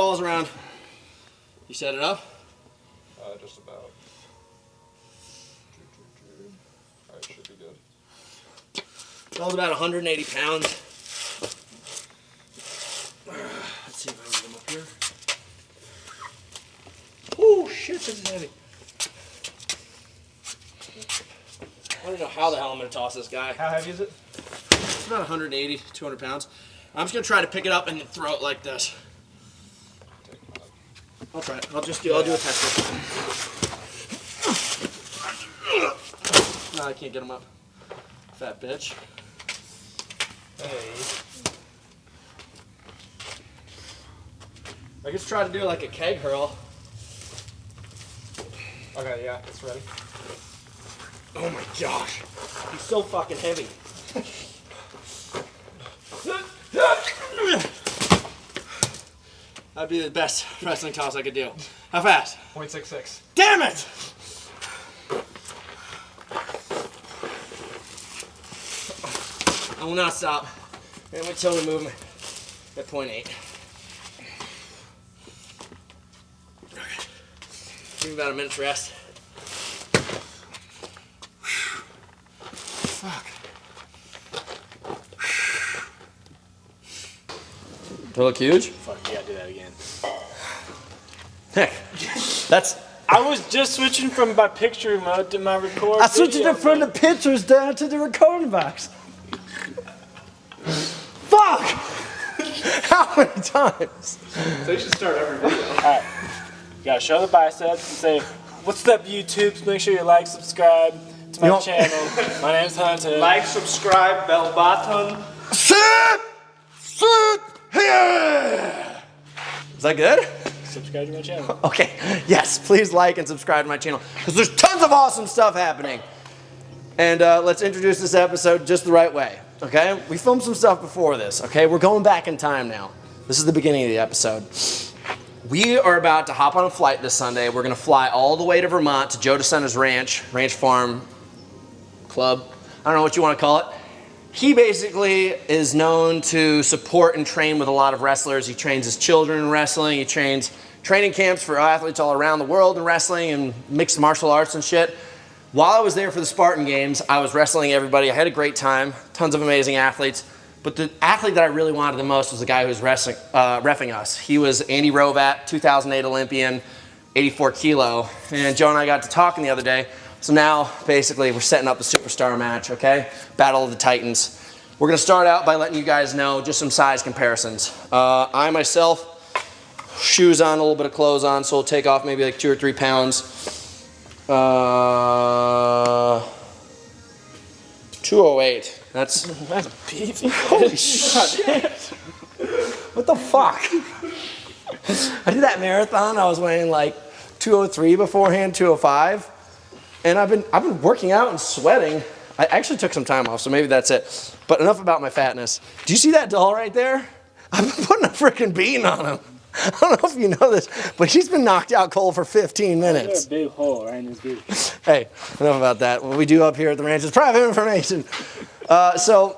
tall is around? You set it up? Just about. Alright, should be good. Tall's about 180 pounds. Let's see if I can get him up here. Oh shit, this is heavy. I don't know how the hell I'm going to toss this guy. How heavy is it? It's about 180, 200 pounds. I'm just going to try to pick it up and throw it like this. I'll try it. I'll do a test. No, I can't get him up. Fat bitch. Hey. I guess try to do like a keg hurl. Okay, yeah, it's ready. Oh my gosh. He's so fucking heavy. That'd be the best wrestling toss I could do. How fast? 0.66. Damn it! I will not stop. And my toe movement at 0.8. Okay. Give me about a minute's rest. Fuck. Do I look huge? Fuck, you gotta do that again. Heck, that's... I was just switching from my picture mode to my record. I switched it from the pictures down to the recording box. Fuck! How many times? So you should start every video. Alright. You gotta show the biceps and say, what's up, YouTube? Make sure you like, subscribe to my channel. My name's Hunter. Like, subscribe, bell button. Sit here! Is that good? Subscribe to my channel. Okay, yes, please like and subscribe to my channel because there's tons of awesome stuff happening. And let's introduce this episode just the right way, okay? We filmed some stuff before this, okay? We're going back in time now. This is the beginning of the episode. We are about to hop on a flight this Sunday. We're gonna fly all the way to Vermont to Joe DeSena's ranch farm club. I don't know what you wanna call it. He basically is known to support and train with a lot of wrestlers. He trains his children in wrestling. He trains training camps for athletes all around the world in wrestling and mixed martial arts and shit. While I was there for the Spartan Games, I was wrestling everybody. I had a great time, tons of amazing athletes. But the athlete that I really wanted the most was the guy who was reffing us. He was Andy Rovat, 2008 Olympian, 84 kilo. And Joe and I got to talking the other day. So now, basically, we're setting up the superstar match, okay? Battle of the Titans. We're gonna start out by letting you guys know just some size comparisons. I myself, shoes on, a little bit of clothes on, so we'll take off maybe like 2 or 3 pounds. 208. That's beefy. Holy shit. What the fuck? I did that marathon. I was weighing like 203 beforehand, 205. And I've been working out and sweating. I actually took some time off, so maybe that's it. But enough about my fatness. Do you see that doll right there? I've been putting a freaking beating on him. I don't know if you know this, but he's been knocked out cold for 15 minutes. There's a big hole right in his boot. Hey, enough about that. What we do up here at the ranch is private information. So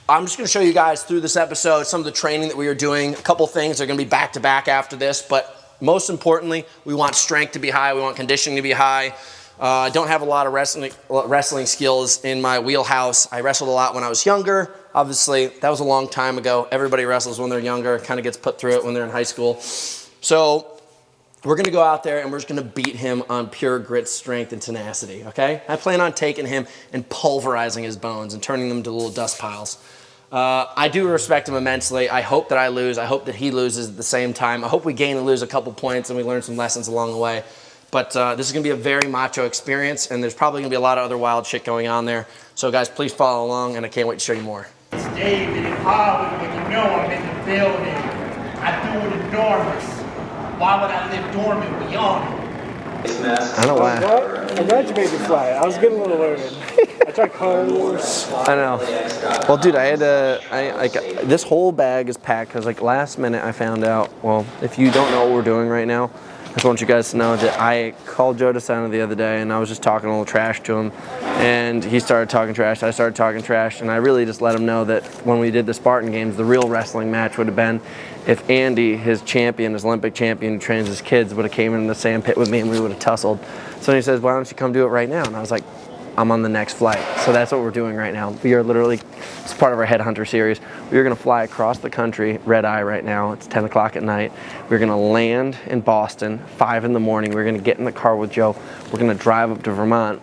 I'm just going to show you guys through this episode some of the training that we are doing. A couple things are going to be back to back after this, but most importantly, we want strength to be high. We want conditioning to be high. I don't have a lot of wrestling skills in my wheelhouse. I wrestled a lot when I was younger. Obviously, that was a long time ago. Everybody wrestles when they're younger, kind of gets put through it when they're in high school. So we're going to go out there and we're just going to beat him on pure grit, strength, and tenacity, okay? I plan on taking him and pulverizing his bones and turning them to little dust piles. I do respect him immensely. I hope that I lose. I hope that he loses at the same time. I hope we gain and lose a couple points and we learn some lessons along the way. But this is going to be a very macho experience, and there's probably going to be a lot of other wild shit going on there. So guys, please follow along, and I can't wait to show you more. It's David in Hollywood, you know I'm in the building. I do it enormous. Why would I live dormant? We on it. I don't know why. I'm glad you made me fly. I was getting a little worried. I tried calling you. I know. Well, dude, I had to. This whole bag is packed because, like, last minute I found out. Well, if you don't know what we're doing right now, I just want you guys to know that I called Joe DeSena the other day, and I was just talking a little trash to him, and he started talking trash, I started talking trash, and I really just let him know that when we did the Spartan Games, the real wrestling match would have been if Andy, his champion, his Olympic champion who trains his kids, would have came in the sand pit with me and we would have tussled. So he says, why don't you come do it right now? And I was like, I'm on the next flight. So that's what we're doing right now. We are literally, it's part of our Headhunter series. We are gonna fly across the country, red eye right now. It's 10 o'clock at night. We're gonna land in Boston, 5 in the morning. We're gonna get in the car with Joe. We're gonna drive up to Vermont.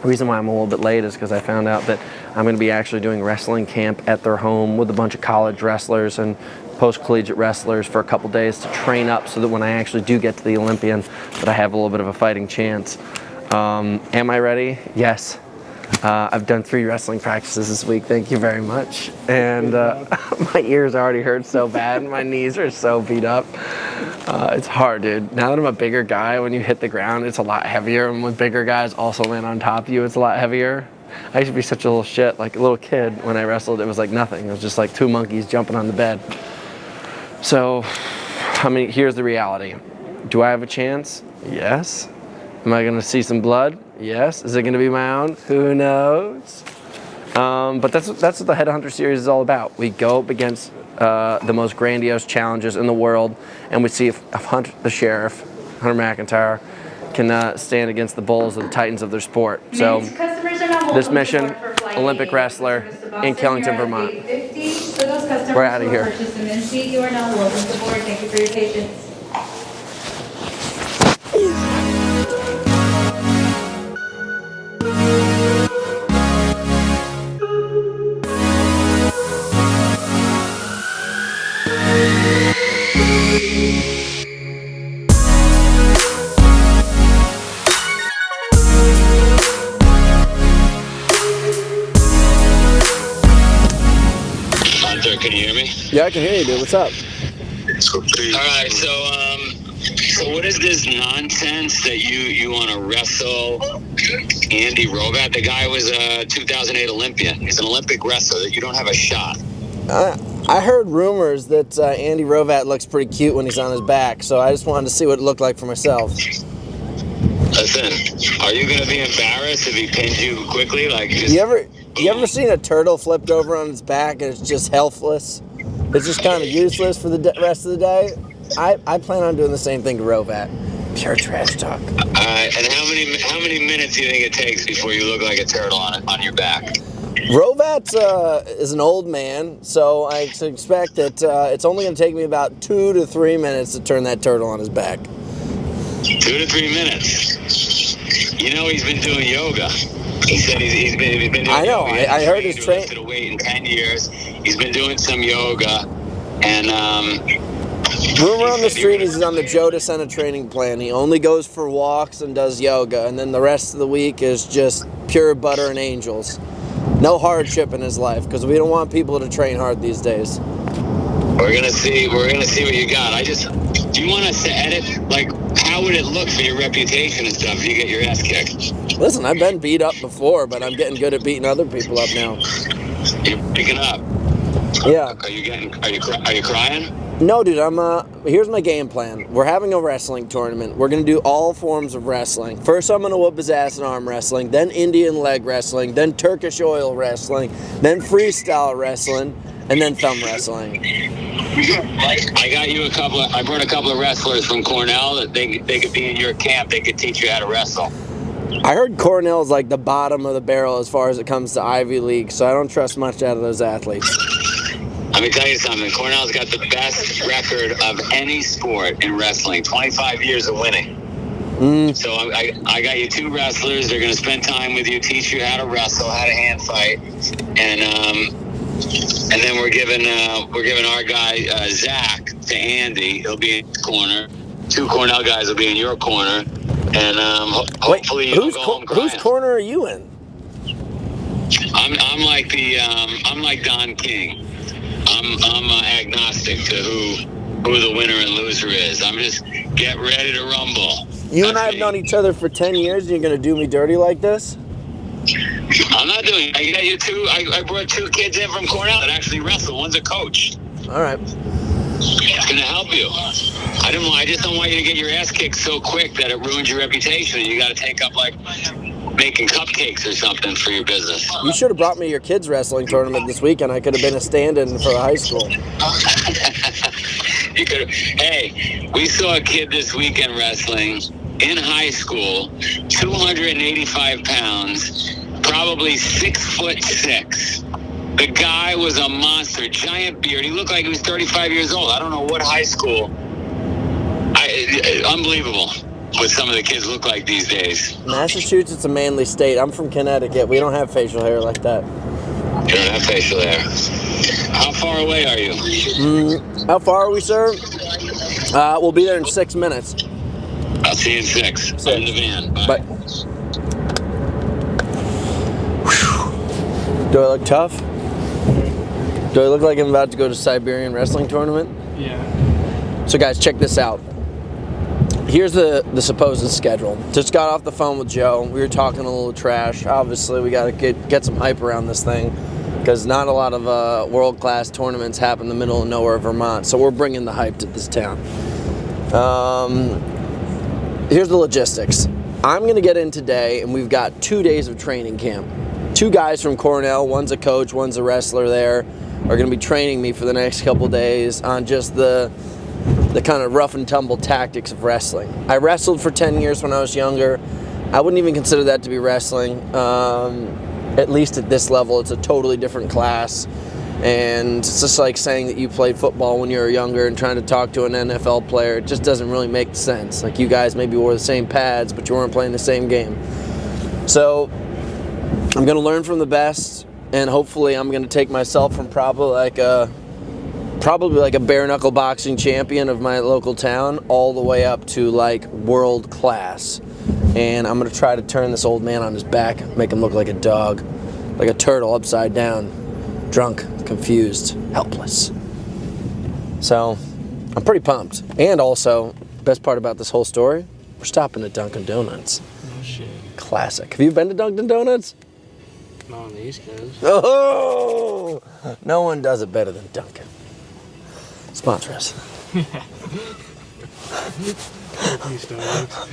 The reason why I'm a little bit late is because I found out that I'm gonna be actually doing wrestling camp at their home with a bunch of college wrestlers and post-collegiate wrestlers for a couple days to train up so that when I actually do get to the Olympian, that I have a little bit of a fighting chance. Am I ready? Yes. I've done 3 wrestling practices this week, thank you very much. And my ears already hurt so bad, my knees are so beat up. It's hard, dude. Now that I'm a bigger guy, when you hit the ground, it's a lot heavier. And when bigger guys also land on top of you, it's a lot heavier. I used to be such a little shit, like a little kid when I wrestled, it was like nothing. It was just like 2 monkeys jumping on the bed. So, I mean, here's the reality. Do I have a chance? Yes. Am I gonna see some blood? Yes. Is it gonna be my own? Who knows? But that's what the Headhunter series is all about. We go up against the most grandiose challenges in the world, and we see if Hunter, the sheriff, Hunter McIntyre, can stand against the bulls of the titans of their sport. So, this mission, Olympic wrestler in Killington, Vermont. We're out of here. You are now welcome to board. Thank you for your patience. Hunter, can you hear me? Yeah, I can hear you, dude. What's up? Alright, so what is this nonsense that you want to wrestle Andy Robat? The guy was a 2008 Olympian. He's an Olympic wrestler. That you don't have a shot. I heard rumors that Andy Rovat looks pretty cute when he's on his back, so I just wanted to see what it looked like for myself. Listen, are you going to be embarrassed if he pins you quickly? Like, just, You ever seen a turtle flipped over on its back and it's just helpless? It's just kind of useless for the rest of the day. I plan on doing the same thing to Rovat. Pure trash talk. and how many minutes do you think it takes before you look like a turtle on your back? Rovat is an old man, so I expect that it's only going to take me about 2 to 3 minutes to turn that turtle on his back. 2 to 3 minutes. You know he's been doing yoga. He said he's been doing I know. yoga. I heard his train. Lifted a weight in 10 years. He's been doing some yoga, and Rumor on the street is he's on the Joe DeSena training plan. He only goes for walks and does yoga, and then the rest of the week is just pure butter and angels. No hardship in his life, because we don't want people to train hard these days. we're gonna see what you got. Do you want us to edit? Like, how would it look for your reputation and stuff if you get your ass kicked? Listen, I've been beat up before, but I'm getting good at beating other people up now. You're picking up. Yeah. Are you crying? No, dude, here's my game plan. We're having a wrestling tournament. We're going to do all forms of wrestling. First, I'm going to whoop his ass in arm wrestling, then Indian leg wrestling, then Turkish oil wrestling, then freestyle wrestling, and then thumb wrestling. I brought a couple of wrestlers from Cornell that they could be in your camp. They could teach you how to wrestle. I heard Cornell's like the bottom of the barrel as far as it comes to Ivy League, so I don't trust much out of those athletes. Let me tell you something. Cornell's got the best record of any sport in wrestling. 25 years of winning. So I got you 2 wrestlers. They're going to spend time with you, teach you how to wrestle, how to hand fight, and then we're giving our guy Zach to Andy. He'll be in his corner. 2 Cornell guys will be in your corner, and hopefully you don't go home crying. Whose corner are you in? I'm like Don King. I'm agnostic to who the winner and loser is. I'm just get ready to rumble. You and I have known each other for 10 years, and you're going to do me dirty like this? I'm not doing it. I got you 2. I brought 2 kids in from Cornell that actually wrestle. One's a coach. All right. It's going to help you. I just don't want you to get your ass kicked so quick that it ruins your reputation. You got to take up like making cupcakes or something for your business. You should have brought me your kids' wrestling tournament this weekend. I could have been a stand-in for the high school. You could. Hey, we saw a kid this weekend wrestling in high school, 285 pounds, probably 6'6". The guy was a monster, giant beard. He looked like he was 35 years old. I don't know what high school. Unbelievable what some of the kids look like these days. Massachusetts, a manly state. I'm from Connecticut. We don't have facial hair like that. You don't have facial hair. How far away are you? How far are we, sir? We'll be there in 6 minutes. I'll see you in 6. I'm in the van. Bye. But do I look tough? Do I look like I'm about to go to Siberian wrestling tournament? Yeah. So guys, check this out. Here's the supposed schedule. Just got off the phone with Joe. We were talking a little trash. Obviously, we got to get some hype around this thing because not a lot of world-class tournaments happen in the middle of nowhere, Vermont. So we're bringing the hype to this town. Here's the logistics. I'm going to get in today, and we've got 2 days of training camp. 2 guys from Cornell, one's a coach, one's a wrestler there, are going to be training me for the next couple days on just the kind of rough and tumble tactics of wrestling. I wrestled for 10 years when I was younger. I wouldn't even consider that to be wrestling. At least at this level, it's a totally different class. And it's just like saying that you played football when you were younger and trying to talk to an NFL player. It just doesn't really make sense. Like, you guys maybe wore the same pads, but you weren't playing the same game. So I'm going to learn from the best, and hopefully I'm going to take myself from probably like a bare knuckle boxing champion of my local town all the way up to like world class. And I'm going to try to turn this old man on his back, make him look like a dog, like a turtle upside down, drunk, confused, helpless. So I'm pretty pumped. And also, best part about this whole story, we're stopping at Dunkin' Donuts. Oh shit. Classic. Have you been to Dunkin' Donuts? Not on the East Coast. Oh, no one does it better than Dunkin'. Sponsor us.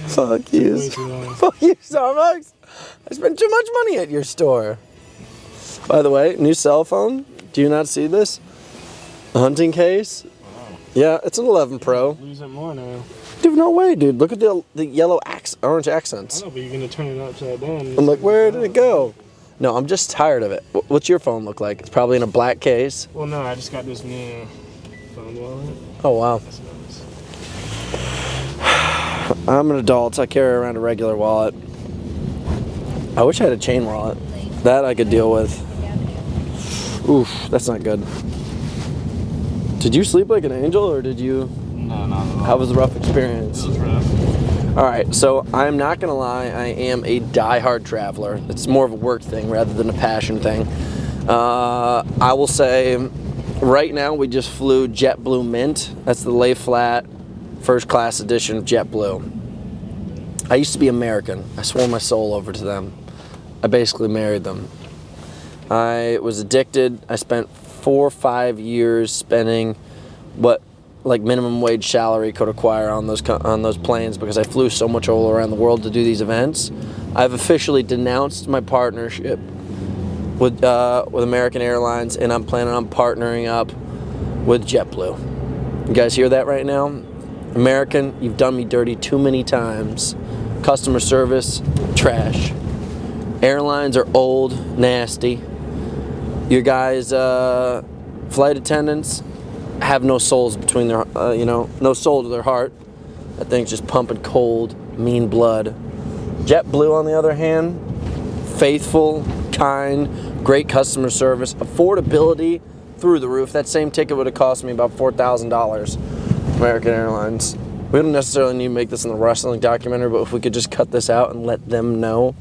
Fuck you. Fuck you, Starbucks. I spent too much money at your store. By the way, new cell phone. Do you not see this? A hunting case. Wow. Yeah, it's an 11 Pro. Losing more now. Dude, no way, dude. Look at the yellow orange accents. I know, but you're gonna turn it upside down. I'm like, where did it go? No, I'm just tired of it. What's your phone look like? It's probably in a black case. Well, no, I just got this new phone wallet. Oh, wow. That's nice. I'm an adult. I carry around a regular wallet. I wish I had a chain wallet. That I could deal with. Oof, that's not good. Did you sleep like an angel, or did you? No, not at all. How was the rough experience? It was rough. All right, so I'm not gonna lie. I am a die-hard traveler. It's more of a work thing rather than a passion thing. I will say, right now we just flew JetBlue Mint. That's the lay flat, first class edition of JetBlue. I used to be American. I swore my soul over to them. I basically married them. I was addicted. I spent 4 or 5 years spending what like minimum wage salary could acquire on those planes because I flew so much all around the world to do these events. I've officially denounced my partnership with American Airlines, and I'm planning on partnering up with JetBlue. You guys hear that right now? American, you've done me dirty too many times. Customer service, trash. Airlines are old, nasty. Your guys' flight attendants have no souls between their, no soul to their heart. That thing's just pumping cold, mean blood. JetBlue, on the other hand, faithful, kind, great customer service, affordability through the roof. That same ticket would have cost me about $4,000. American Airlines. We don't necessarily need to make this in the wrestling documentary, but if we could just cut this out and let them know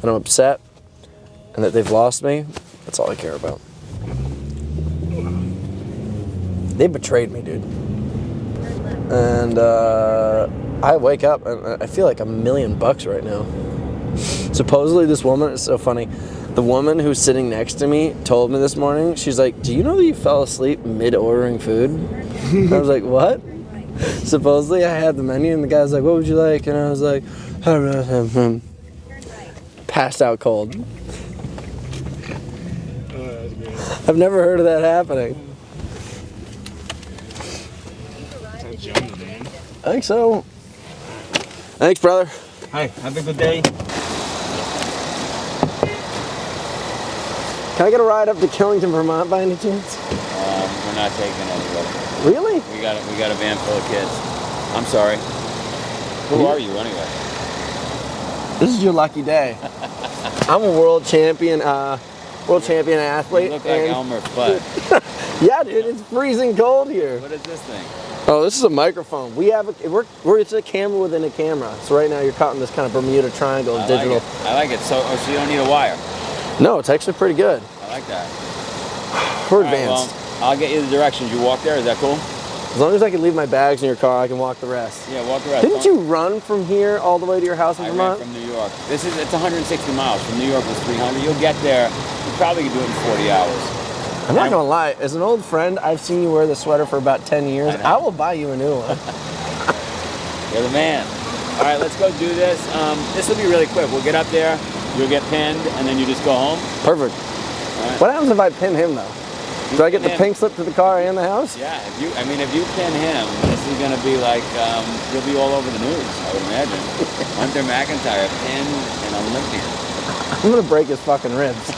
that I'm upset and that they've lost me, that's all I care about. They betrayed me, dude. And I wake up and I feel like $1 million right now. Supposedly this woman, it's so funny. The woman who's sitting next to me told me this morning, she's like, do you know that you fell asleep mid-ordering food? I was like, what? Supposedly I had the menu and the guy's like, what would you like? And I was like, passed out cold. I've never heard of that happening. I think so. Thanks, brother. Hi, have a good day. Can I get a ride up to Killington, Vermont by any chance? We're not taking anybody. Really? We got a van full of kids. I'm sorry. Who are you anyway? This is your lucky day. I'm a world champion athlete. You look like Elmer Fudd. Yeah, dude, it's freezing cold here. What is this thing? Oh, this is a microphone. It's a camera within a camera. So right now you're caught in this kind of Bermuda Triangle digital. I like it. So you don't need a wire. No, it's actually pretty good. I like that. We're All right, advanced. well, I'll get you the directions. You walk there. Is that cool? As long as I can leave my bags in your car, I can walk the rest. Yeah, walk the rest. Didn't you run from here all the way to your house in I ran Vermont? from New York. It's 160 miles. From New York was 300. You'll get there. You probably can do it in 40 hours. I'm not gonna lie. As an old friend, I've seen you wear the sweater for about 10 years. I will buy you a new one. You're the man. All right, let's go do this. This will be really quick. We'll get up there. You'll get pinned, and then you just go home. Perfect. All right. What happens if I pin him though? Do I get the pink slip to the car and the house? Yeah, if you pin him, this is gonna be like you'll be all over the news. I would imagine. Hunter Mcintyre pinned an Olympian. I'm gonna break his fucking ribs.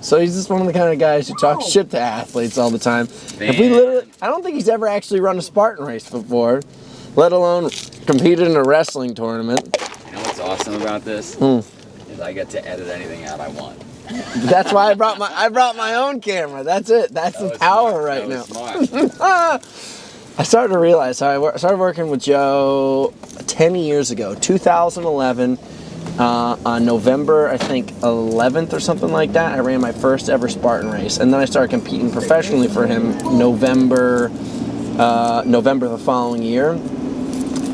So he's just one of the kind of guys who talks shit to athletes all the time. I don't think he's ever actually run a Spartan race before, let alone competed in a wrestling tournament. You know what's awesome about this? Is I get to edit anything out I want. That's why I brought my own camera. That's it. That's the power right now. Smart. I started to realize how I started working with Joe 10 years ago, 2011. On November, I think 11th or something like that, I ran my first ever Spartan race, and then I started competing professionally for him November the following year.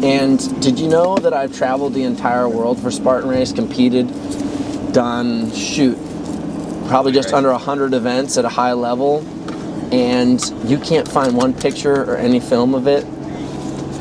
And did you know that I've traveled the entire world for Spartan race, competed, done probably just under 100 events at a high level, and you can't find one picture or any film of it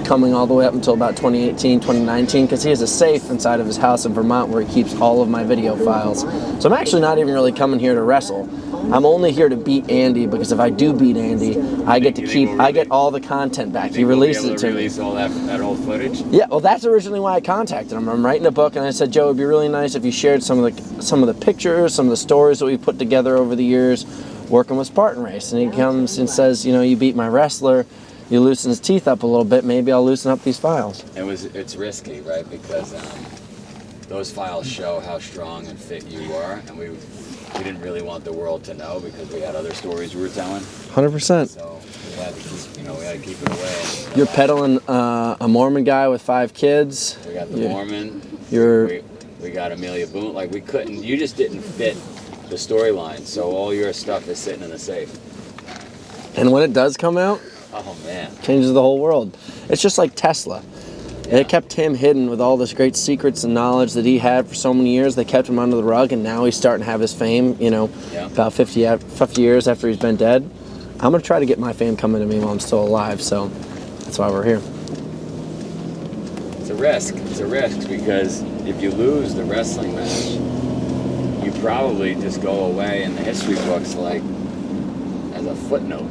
coming all the way up until about 2018, 2019, because he has a safe inside of his house in Vermont where he keeps all of my video files. So I'm actually not even really coming here to wrestle. I'm only here to beat Andy, because if I do beat Andy, I get all the content back. He releases it to me. Release all that old footage? Yeah, well, that's originally why I contacted him. I'm writing a book, and I said, Joe, it'd be really nice if you shared some of the pictures, some of the stories that we put together over the years working with Spartan Race. And he comes and says, you know, you beat my wrestler, you loosen his teeth up a little bit, maybe I'll loosen up these files. It's risky, right? Because those files show how strong and fit you are, and we didn't really want the world to know because we had other stories we were telling. 100%. So we had to keep it away. You're peddling a Mormon guy with 5 kids. We got the Mormon. We got Amelia Boone. Like you just didn't fit the storyline. So all your stuff is sitting in the safe. And when it does come out, oh man, changes the whole world. It's just like Tesla. Yeah. It kept him hidden with all this great secrets and knowledge that he had for so many years. They kept him under the rug, and now he's starting to have his fame, about 50 years after he's been dead. I'm going to try to get my fame coming to me while I'm still alive, so that's why we're here. It's a risk. It's a risk because if you lose the wrestling match, you probably just go away in the history books like as a footnote.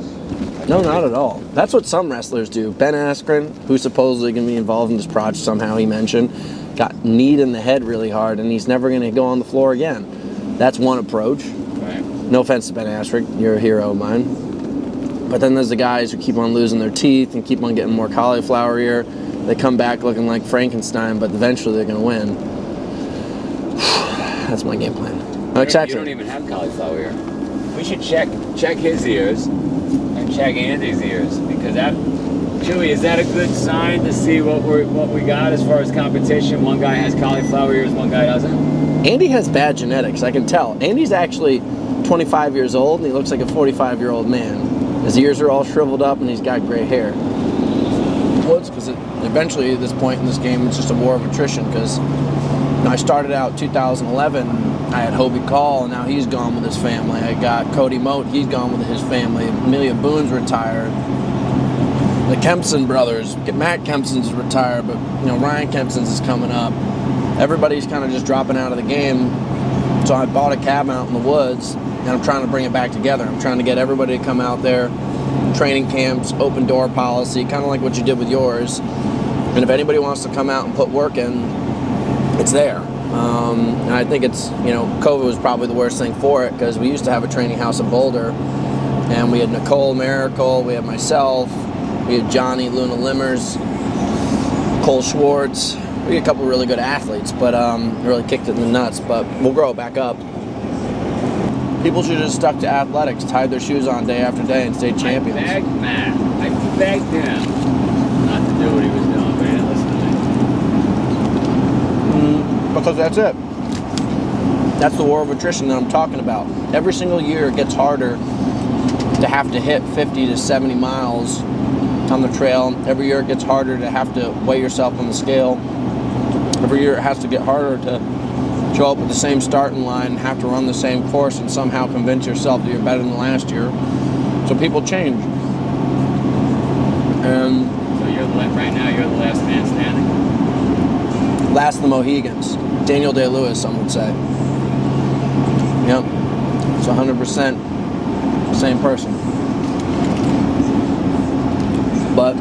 No, not at all. That's what some wrestlers do. Ben Askren, who's supposedly going to be involved in this project somehow, he mentioned, got kneed in the head really hard, and he's never going to go on the floor again. That's one approach. Right. No offense to Ben Askren, you're a hero of mine. But then there's the guys who keep on losing their teeth and keep on getting more cauliflower ear. They come back looking like Frankenstein, but eventually they're going to win. That's my game plan. You don't even have cauliflower ear. We should check his ears and check Andy's ears, because Chewy, is that a good sign to see what we got as far as competition? One guy has cauliflower ears, one guy doesn't. Andy has bad genetics, I can tell. Andy's actually 25 years old, and he looks like a 45-year-old man. His ears are all shriveled up, and he's got gray hair. woods because eventually at this point in this game it's just a war of attrition because I started out 2011. I had Hobie Call, and now he's gone with his family. I got Cody Moat, he's gone with his family. Amelia Boone's retired. The Kempson brothers, Matt Kempson's retired, but Ryan Kempson's is coming up. Everybody's kind of just dropping out of the game. So I bought a cabin out in the woods, and I'm trying to bring it back together. I'm trying to get everybody to come out there, training camps, open door policy, kind of like what you did with yours. And if anybody wants to come out and put work in, it's there. And I think it's, COVID was probably the worst thing for it because we used to have a training house in Boulder, and we had Nicole Miracle, we had myself, we had Johnny Luna Limmers, Cole Schwartz. We had a couple really good athletes, but really kicked it in the nuts. But we'll grow it back up. People should have just stuck to athletics, tied their shoes on day after day, and stayed champions. I begged him not to do what he was doing, but he didn't listen to me. Because that's it. That's the war of attrition that I'm talking about. Every single year it gets harder to have to hit 50 to 70 miles on the trail. Every year it gets harder to have to weigh yourself on the scale. Every year it has to get harder to show up at the same starting line and have to run the same course and somehow convince yourself that you're better than last year. So people change. And So right now you're the last man standing? last of the Mohegans. Daniel Day-Lewis, some would say. Yep. It's 100% same person. But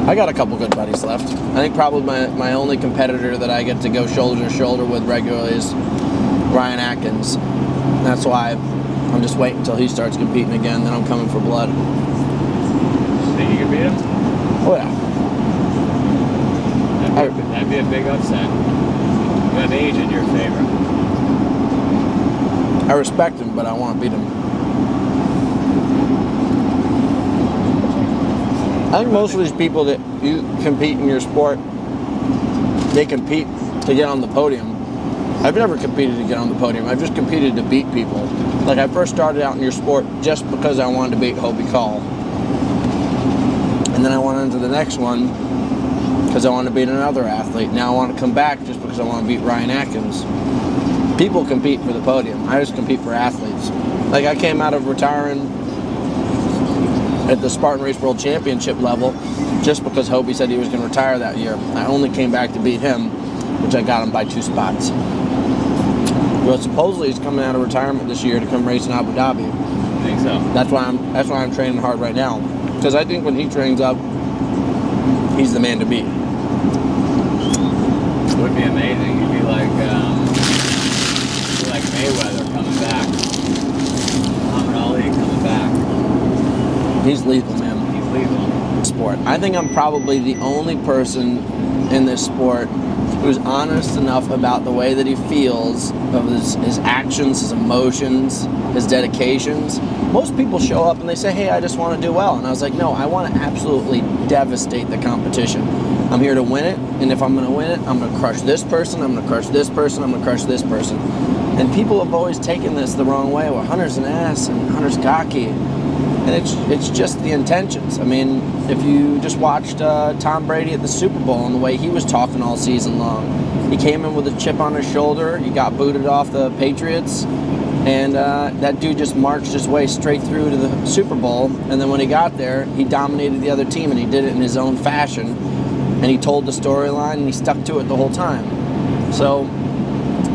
I got a couple good buddies left. I think probably my only competitor that I get to go shoulder to shoulder with regularly is Ryan Atkins. That's why I'm just waiting until he starts competing again, then I'm coming for blood. Think you could beat him? Oh yeah. That'd be a big upset. You have age in your favor. I respect him, but I want to beat him. I think most of these people that you compete in your sport, they compete to get on the podium. I've never competed to get on the podium. I've just competed to beat people. Like I first started out in your sport just because I wanted to beat Hobie Call. And then I went into the next one because I wanted to beat another athlete. Now I want to come back just because I want to beat Ryan Atkins. People compete for the podium. I just compete for athletes. Like I came out of retiring at the Spartan Race World Championship level just because Hobie said he was going to retire that year. I only came back to beat him, which I got him by 2 spots. Well, supposedly he's coming out of retirement this year to come race in Abu Dhabi. I think so. That's why I'm training hard right now. Because I think when he trains up, he's the man to beat. It would be amazing. You'd be like Mayweather coming back. Muhammad Ali coming back. He's lethal, man. He's lethal. Sport. I think I'm probably the only person in this sport who's honest enough about the way that he feels, of his actions, his emotions, his dedications. Most people show up and they say, hey, I just want to do well. And I was like, no, I want to absolutely devastate the competition. I'm here to win it, and if I'm going to win it, I'm going to crush this person, I'm going to crush this person, I'm going to crush this person. And people have always taken this the wrong way. Well, Hunter's an ass and Hunter's cocky. And it's just the intentions. I mean, if you just watched Tom Brady at the Super Bowl and the way he was talking all season long, he came in with a chip on his shoulder, he got booted off the Patriots, and that dude just marched his way straight through to the Super Bowl. And then when he got there, he dominated the other team, and he did it in his own fashion. And he told the storyline, and he stuck to it the whole time. So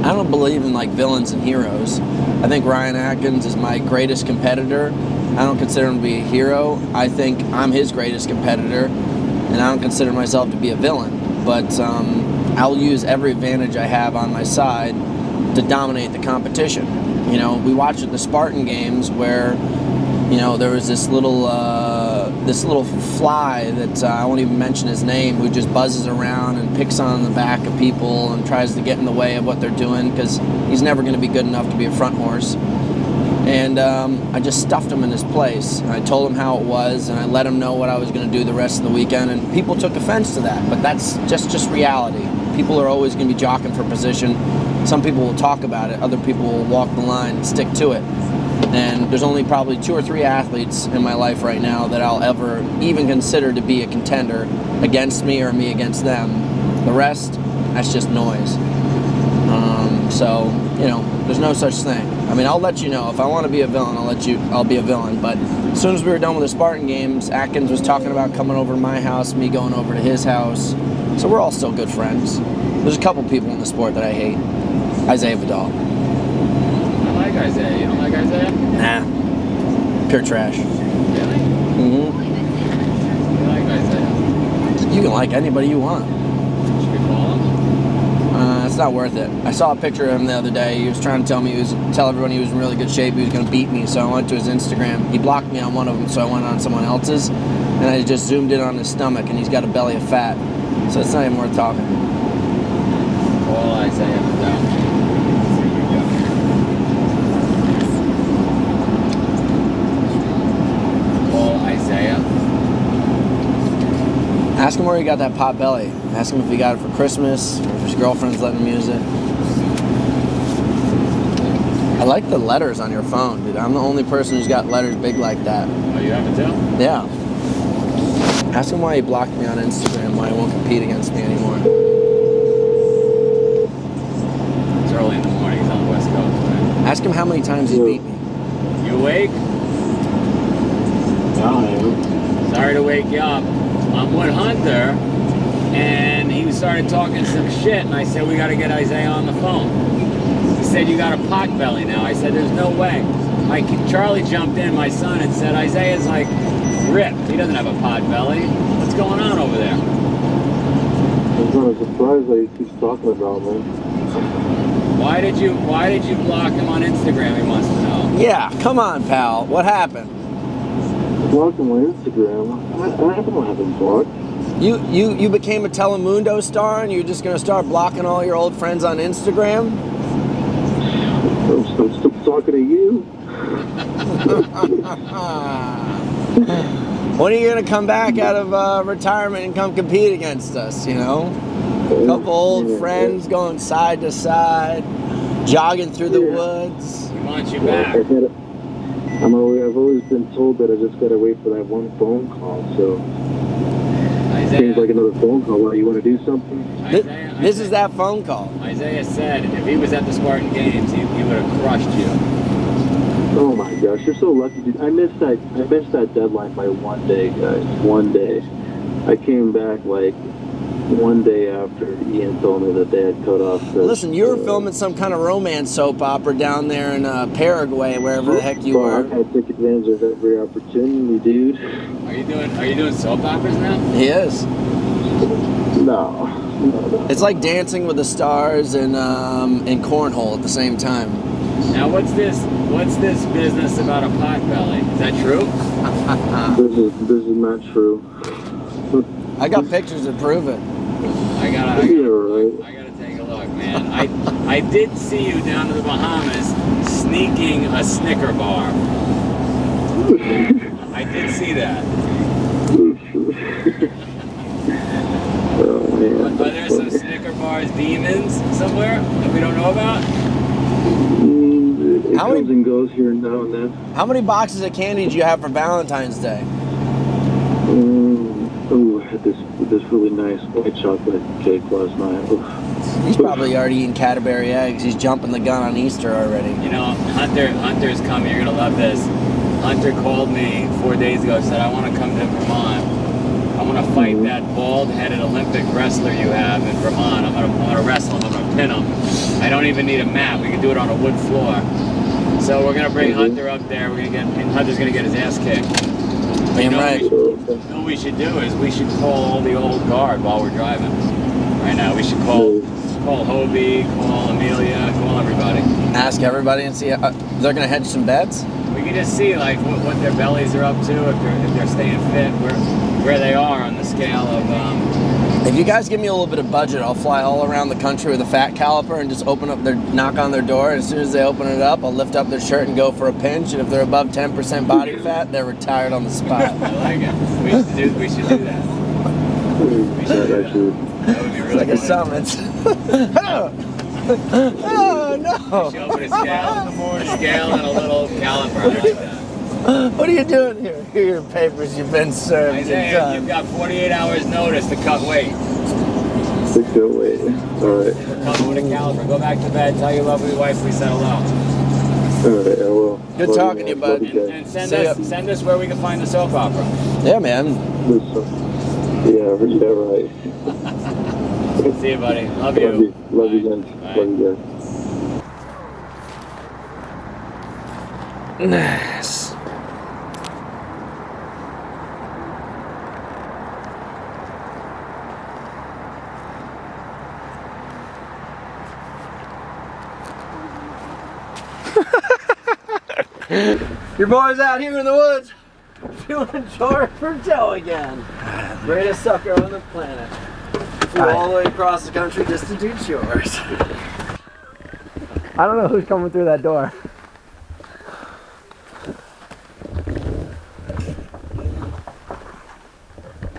I don't believe in like villains and heroes. I think Ryan Atkins is my greatest competitor. I don't consider him to be a hero. I think I'm his greatest competitor, and I don't consider myself to be a villain. But I'll use every advantage I have on my side to dominate the competition. You know, we watched at the Spartan Games where, you know, there was this little fly that I won't even mention his name, who just buzzes around and picks on the back of people and tries to get in the way of what they're doing because he's never going to be good enough to be a front horse. And I just stuffed him in his place. And I told him how it was, and I let him know what I was going to do the rest of the weekend. And people took offense to that, but that's just reality. People are always going to be jockeying for position. Some people will talk about it. Other people will walk the line and stick to it. And there's only probably 2 or 3 athletes in my life right now that I'll ever even consider to be a contender against me or me against them. The rest, that's just noise. So, you know, there's no such thing. I mean, I'll let you know. If I want to be a villain, I'll be a villain. But as soon as we were done with the Spartan games, Atkins was talking about coming over to my house, me going over to his house. So we're all still good friends. There's a couple people in the sport that I hate. Isaiah Vidal. I like Isaiah. You don't like Isaiah? Nah. Pure trash. Really? Mm-hmm. You like Isaiah? You can like anybody you want. Should we follow him? It's not worth it. I saw a picture of him the other day. He was trying to tell everyone he was in really good shape. He was going to beat me, so I went to his Instagram. He blocked me on one of them, so I went on someone else's, and I just zoomed in on his stomach, and he's got a belly of fat. So it's not even worth talking. Call Isaiah Vidal. Call Isaiah. Ask him where he got that pot belly. Ask him if he got it for Christmas, or if his girlfriend's letting him use it. I like the letters on your phone, dude. I'm the only person who's got letters big like that. Oh, you have it too? Yeah. Ask him why he blocked me on Instagram, why he won't compete against me anymore. It's early in the morning. He's on the West Coast, right? Ask him how many times he's beat me. You awake? Sorry to wake you up. I'm with Hunter, and he started talking some shit, and I said, we got to get Isaiah on the phone. He said, you got a pot belly now. I said, there's no way. Charlie jumped in, my son, and said, Isaiah's like ripped. He doesn't have a pot belly. What's going on over there? It's not a surprise that he keeps talking about, man. Why did you block him on Instagram, he wants to know? Yeah, come on, pal. What happened? Blocked him on Instagram. I don't have him blocked. You became a Telemundo star and you're just going to start blocking all your old friends on Instagram? I'm still talking to you. When are you going to come back out of retirement and come compete against us, you know? A couple old friends going side to side, jogging through the woods. He wants you back. I've always been told that I just gotta wait for that one phone call, so seems like another phone call. Why, you want to do something? This is that phone call. Isaiah said if he was at the Spartan Games, he would have crushed you. Oh my gosh, you're so lucky, dude. I missed that deadline by 1 day, guys. 1 day. I came back like 1 day after Ian told me that they had cut off the... Listen, you were filming some kind of romance soap opera down there in Paraguay, wherever the heck you were. I take advantage of every opportunity, dude. Are you doing soap operas now? He is. No. It's like Dancing with the Stars and Cornhole at the same time. Now what's this business about a pot belly? Is that true? This is not true. I got pictures to prove it. I gotta take a look, man. I did see you down to the Bahamas sneaking a Snicker bar. I did see that. Oh, man. Are there some Snicker bars demons somewhere that we don't know about? It comes and goes here and now and then. How many boxes of candy did you have for Valentine's Day? Oh, I had this really nice white chocolate cake last night. Oof. He's probably already eating Cadbury eggs. He's jumping the gun on Easter already. You know, Hunter's coming. You're gonna love this. Hunter called me 4 days ago. Said I want to come to Vermont. I want to fight that bald-headed Olympic wrestler you have in Vermont. I'm gonna wrestle him. I'm gonna pin him. I don't even need a mat. We can do it on a wood floor. So we're gonna bring Hunter up there. Hunter's gonna get his ass kicked. Damn right. What we should do is we should call all the old guard while we're driving. Right now, we should call Hobie, call Amelia, call everybody. Ask everybody and see if they're gonna hedge some bets. We can just see like what their bellies are up to, if they're staying fit, where they are on the scale of. If you guys give me a little bit of budget, I'll fly all around the country with a fat caliper and just knock on their door. And as soon as they open it up, I'll lift up their shirt and go for a pinch. And if they're above 10% body fat, they're retired on the spot. I like it. We should do that. That would be really It's like a summons. Oh no! Show up with a scale and a little caliper like that. What are you doing here? Here are your papers. You've been served. Isaiah, you've got 48 hours notice to cut weight. To go wait. Alright. Come with a caliper. Go back to bed. Tell your lovely wife we said hello. Alright, I will. Good Love talking to you, man. bud. Love you guys. And send us where we can find the soap opera. Yeah, man. Yeah, right. See you, buddy. Love you. Love you guys. Bye. Love you guys. Nice. Your boy's out here in the woods doing chores for Joe again. Greatest sucker on the planet. Flew all the way across the country just to do chores. I don't know who's coming through that door.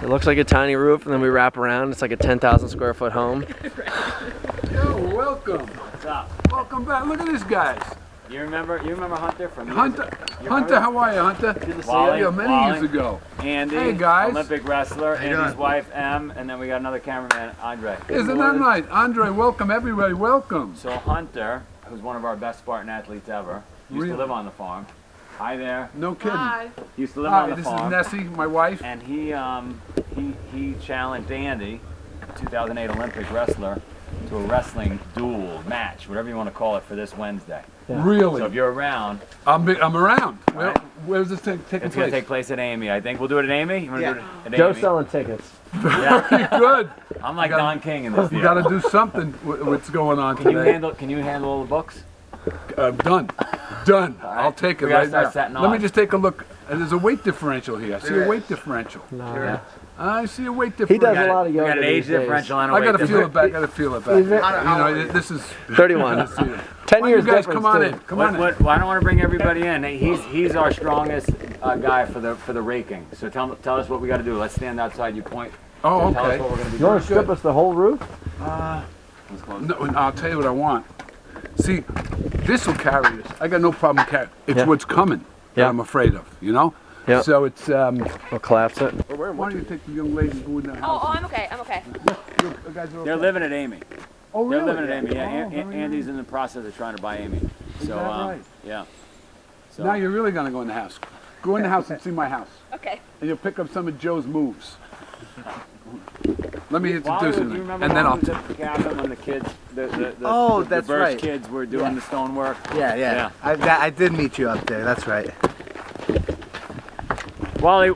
It looks like a tiny roof, and then we wrap around. It's like a 10,000 square foot home. Yo, welcome. What's up? Welcome back. Look at this, guys. You remember Hunter from Hunter, how are you, Hunter? Good to see Wally, you. many years ago. Andy, Hey, guys. Olympic wrestler, Andy's wife, M, and then we got another cameraman, Andre. Isn't that right? Andre, welcome, everybody, welcome. So Hunter, who's one of our best Spartan athletes ever, used Really? to live on the farm. Hi there. No kidding. He used to live Hi, on the this farm. is Nessie, my wife. And he challenged Andy, 2008 Olympic wrestler, to a wrestling duel match, whatever you want to call it, for this Wednesday. Really? So if you're around, I'm around. All right. Where's this taking place? it's going to take place at Amy. I think we'll do it at Amy. You want to do it at Joe's Amy? selling tickets. Yeah. Very good. I'm like gotta- Don King in this We deal. got to do something. What's going on Can you today? handle all the books? Done. Done. right. I'll take it We gotta right start now. setting Let me off. just take a look. There's a weight differential here. I see a weight differential. No. I see a weight He differential. does a lot of We yoga got an age these days. differential and a I weight gotta feel differential. it back. I gotta feel it back. You know, this is 31. Let's see it. 10 Why years you guys difference, come on too. in. Come on in. Well, I don't want to bring everybody in. He's our strongest guy for the raking. So tell us what we got to do. Let's stand outside. You point. Oh, Tell us okay. what we're gonna be You want doing. to strip us the whole roof? Let's close. No, I'll tell you what I want. See, this will carry this. I got no problem carrying. It's Yeah. what's coming that Yeah. I'm afraid of. You know. Yeah. So it's. We'll collapse it. Why don't you take the young lady and go in the house? Oh, I'm okay. I'm okay. You guys are okay? They're living at Amy. Oh, They're really? living at Amy. Yeah, Oh, very Andy's nice. in the process of trying to buy Amy. So that right? yeah. So Now you're really gonna go in the house. Go in the house and see my house, Okay. and you'll pick up some of Joe's moves. Let me Wally, introduce do him, you remember and then I'll. when we was at the cabin when the kids, Oh, the that's Birch right. kids were doing the stonework? Yeah, Yeah. I did meet you up there. That's right. Wally,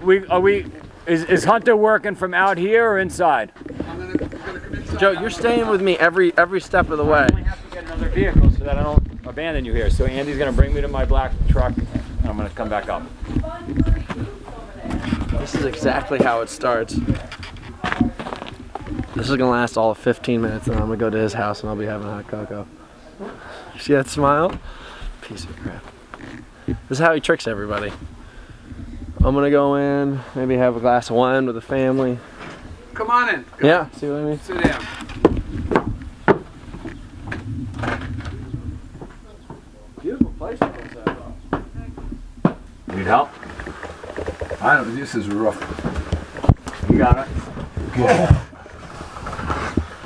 is Hunter working from out here or inside? Joe, you're staying with me every step of the way. I only have to get another vehicle so that I don't abandon you here. So Andy's gonna bring me to my black truck, and I'm gonna come back up. This is exactly how it starts. This is gonna last all of 15 minutes, and I'm gonna go to his house and I'll be having hot cocoa. See that smile? Piece of crap. This is how he tricks everybody. I'm gonna go in, maybe have a glass of wine with the family. Come on in. Yeah, see what I mean? Sit down. Beautiful place. Need help? I don't. This is rough. You got it.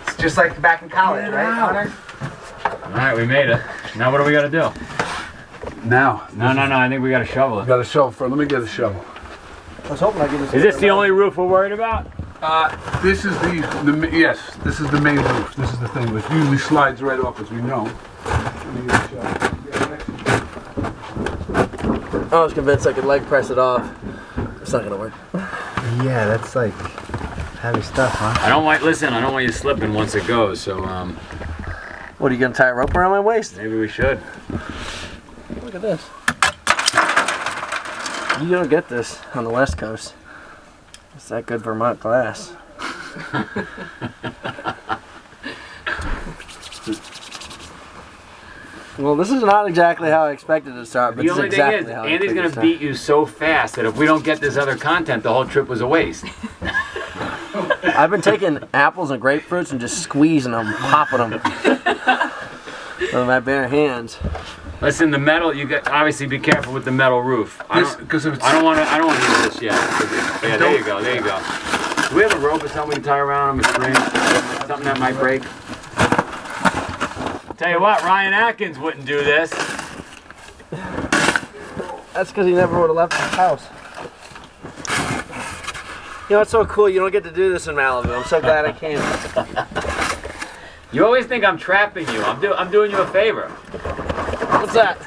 It's just like back in college, right, Hunter? All right, we made it. Now what do we gotta do? Now. No. I think we gotta shovel it. Got a shovel for. Let me get a shovel. I was hoping I'd get this. Is this the only roof we're worried about? This is yes. This is the main roof. This is the thing. It usually slides right off, as we know. Let me get a shovel. I was convinced I could leg press it off. It's not gonna work. Yeah, that's like heavy stuff, huh? I don't want you slipping once it goes. So What, are you gonna tie a rope around my waist? maybe we should. Look at this. You don't get this on the West Coast. It's that good Vermont glass. Well, this is not exactly how I expected it to start, but The it's only exactly thing is, how I Andy's expected gonna it to start. beat you so fast that if we don't get this other content, the whole trip was a waste. I've been taking apples and grapefruits and just squeezing them, popping them. With my bare hands. Listen, the metal. You got obviously be careful with the metal roof. I don't want to use this yet. Yeah, there you go. There you go. Do we have a rope or something we can tie around him? A string? Something that might break. Tell you what, Ryan Atkins wouldn't do this. That's because he never would have left his house. You know, it's so cool. You don't get to do this in Malibu. I'm so glad I came. You always think I'm trapping you. I'm doing you a favor. What's that?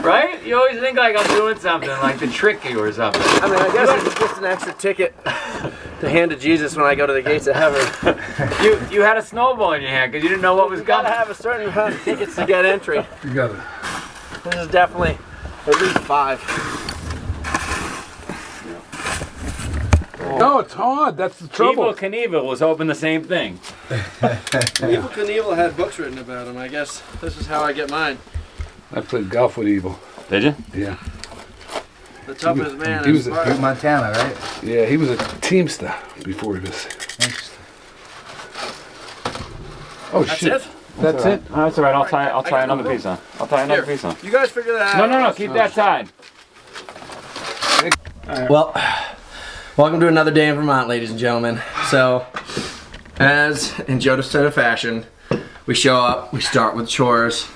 Right? You always think like I'm doing something, like to trick you or something. I mean, I guess it's just an extra ticket to hand to Jesus when I go to the gates of heaven. You had a snowball in your hand because you didn't know what was You gotta coming. have a certain amount of tickets to get entry. You got it. This is definitely at least 5. No, it's hard. That's the trouble. Evel Knievel was hoping the same thing. Evel Knievel had books written about him. I guess this is how I get mine. I played golf with Evil. Did you? Yeah. The toughest man He in was Sparta. Montana, right? Yeah, he was a Teamster before he was. Oh That's shit. it? That's it. Oh, that's all right. I'll tie another piece on. I'll tie another piece on. You guys figure that out. No. Keep that tied. Well, welcome to another day in Vermont, ladies and gentlemen. So, as in Joe said of fashion, we show up, we start with chores,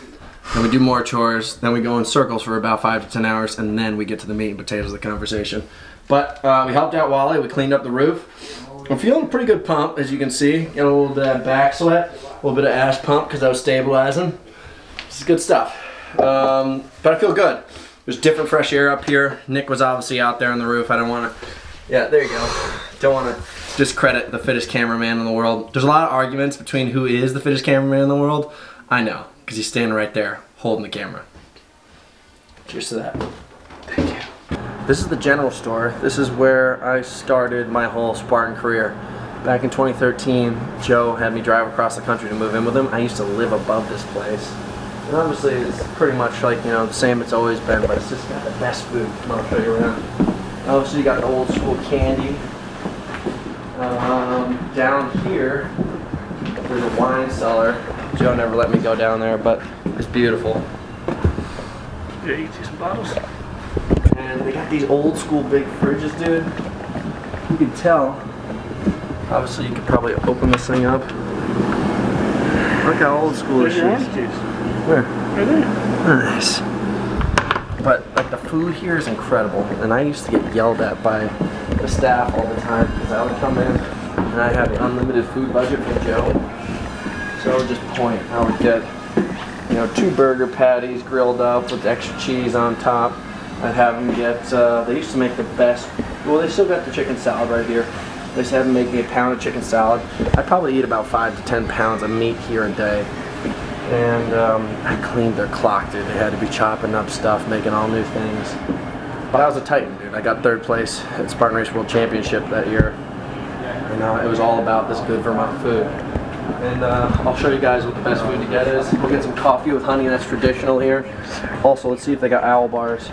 then we do more chores, then we go in circles for about 5 to 10 hours, and then we get to the meat and potatoes of the conversation. But we helped out Wally, we cleaned up the roof. I'm feeling a pretty good pump, as you can see. Got a little bit of back sweat, a little bit of ass pump because I was stabilizing. This is good stuff. But I feel good. There's different fresh air up here. Nick was obviously out there on the roof. I don't want to, yeah, there you go. Don't want to discredit the fittest cameraman in the world. There's a lot of arguments between who is the fittest cameraman in the world. I know, because he's standing right there, holding the camera. Cheers to that. Thank you. This is the general store. This is where I started my whole Spartan career. Back in 2013, Joe had me drive across the country to move in with him. I used to live above this place. And obviously it's pretty much like, you know, the same it's always been, but it's just got the best food. I'll show you around. Obviously you got the old school candy. Down here, there's a wine cellar. Joe never let me go down there, but it's beautiful. Yeah, you can see some bottles. And they got these old school big fridges, dude. You can tell. Obviously, you could probably open this thing up. Look how old school this is. Where? Right there. Nice. But like the food here is incredible, and I used to get yelled at by the staff all the time because I would come in and I had an unlimited food budget from Joe. So I would just point. I would get, you know, 2 burger patties grilled up with extra cheese on top. I'd have them get, they used to make the best, well, they still got the chicken salad right here. They used to have them make me a pound of chicken salad. I'd probably eat about 5 to 10 pounds of meat here a day. And I cleaned their clock, dude. They had to be chopping up stuff, making all new things. But I was a Titan, dude. I got 3rd place at Spartan Race World Championship that year. And it was all about this good Vermont food. And I'll show you guys what the best food to get is. We'll get some coffee with honey, that's traditional here. Also, let's see if they got owl bars.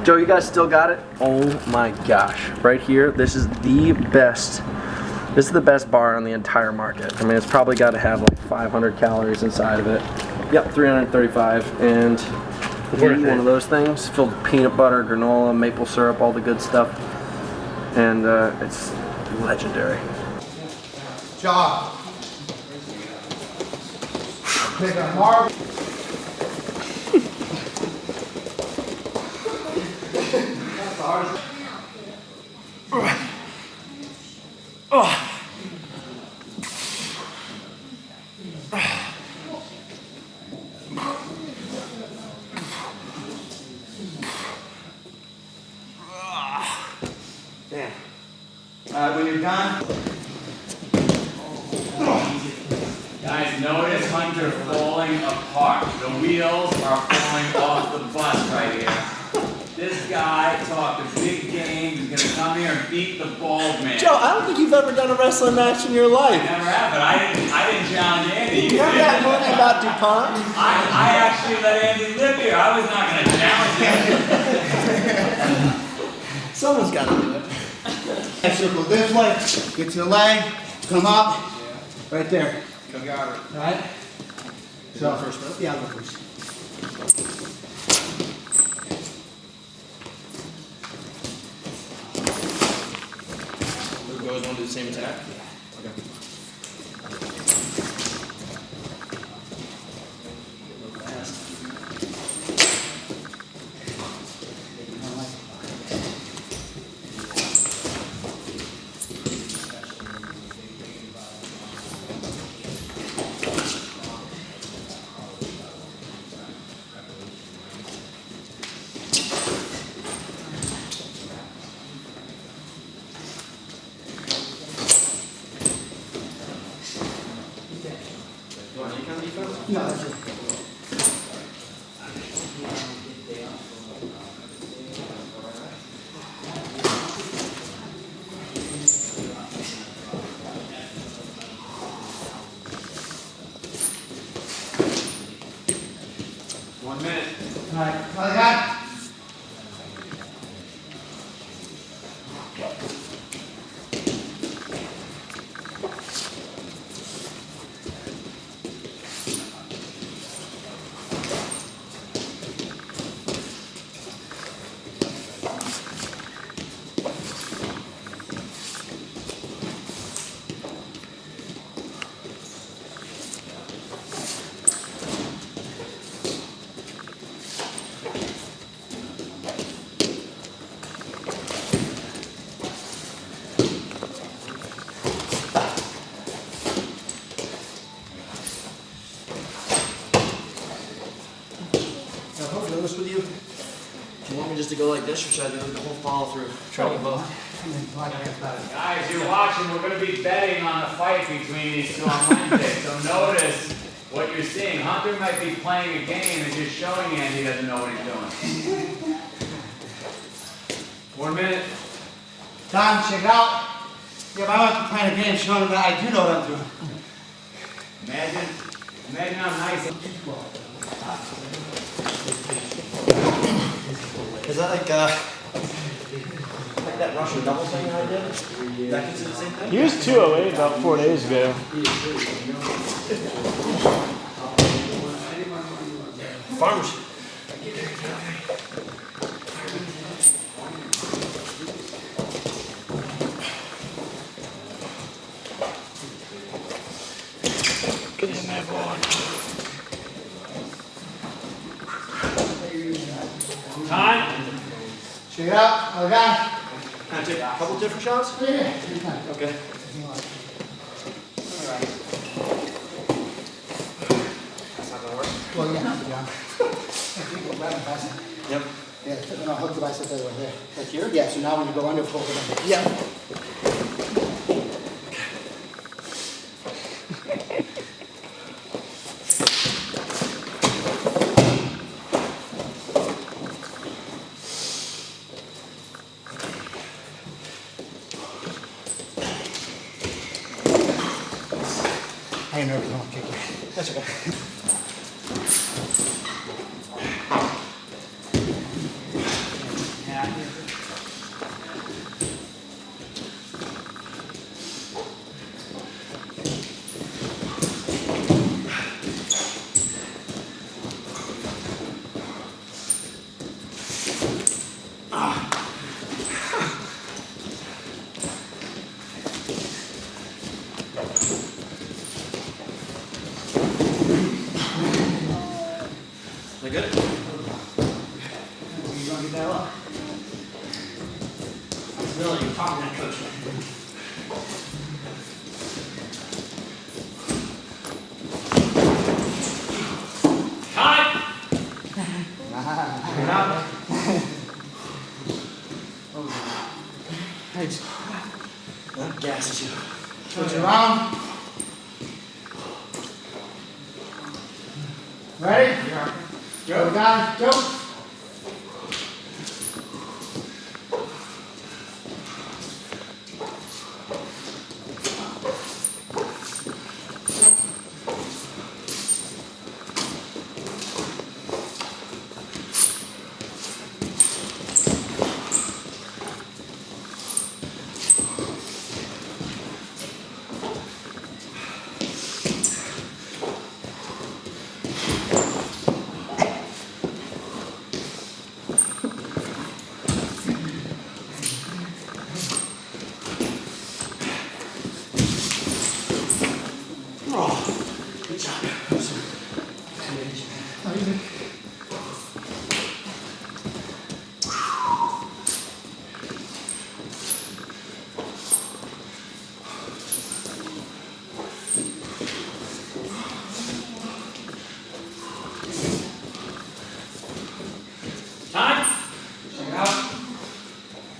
Joe, you guys still got it? Oh my gosh. Right here, this is the best. This is the best bar on the entire market. I mean, it's probably got to have like 500 calories inside of it. Yep, 335. And if you eat one of those things, filled with peanut butter, granola, maple syrup, all the good stuff. And it's legendary. Job. Take a marble. When you're done. Guys, notice Hunter falling apart. The wheels are falling off the bus right here. This guy talked a big game. He's gonna come here and beat the bald man. Joe, I don't think you've ever done a wrestling match in your life. Never have, but I didn't challenge Andy. You heard that movie about DuPont? I actually let Andy live here. I was not gonna challenge him. Someone's got to do it. Circle this way, get to the leg, come up, right there. Got it. All right. So, yeah, I'll go first. You guys want to do the same attack? Okay. No, that's it. One minute. All right, I got. Honest with you, do you want me just to go like this, or should I do the whole follow through? Try to get both. Guys, you're watching. We're going to be betting on the fight between these two on Wednesday. So notice what you're seeing. Hunter might be playing a game and just showing you, and he doesn't know what he's doing. 1 minute. Tom, check it out. Yeah, but I'm not playing a game showing him that I do know what I'm doing. Imagine how nice. Is that like that Russian double thing I did? That considered the same thing? He was 208 about 4 days ago. Farmers. Get in there, boy. Time. Check it out. I got. Can I take a couple different shots? Yeah. Okay. That's not gonna work. Well, yeah. Yep. Yeah, no, hook the bicep right there. Like here? Yeah, so now when you go under, pull it under. Yeah. I ain't nervous, I'm gonna kick you. That's okay. Am I good? You gonna get that up? Really, you're talking that coach. Time. That gasses you. Switch around. Ready? Go down, go.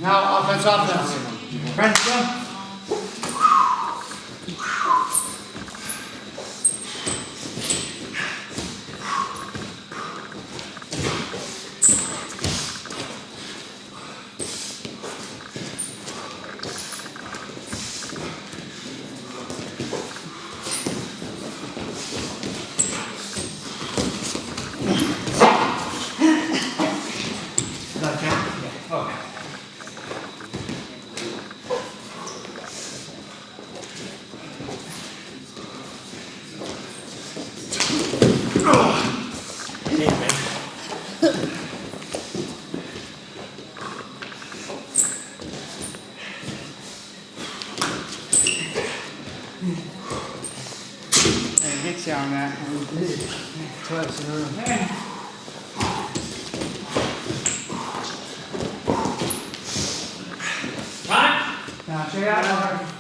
Now offense. Friends, go. Hits you on that. Twice in a row. Now check out.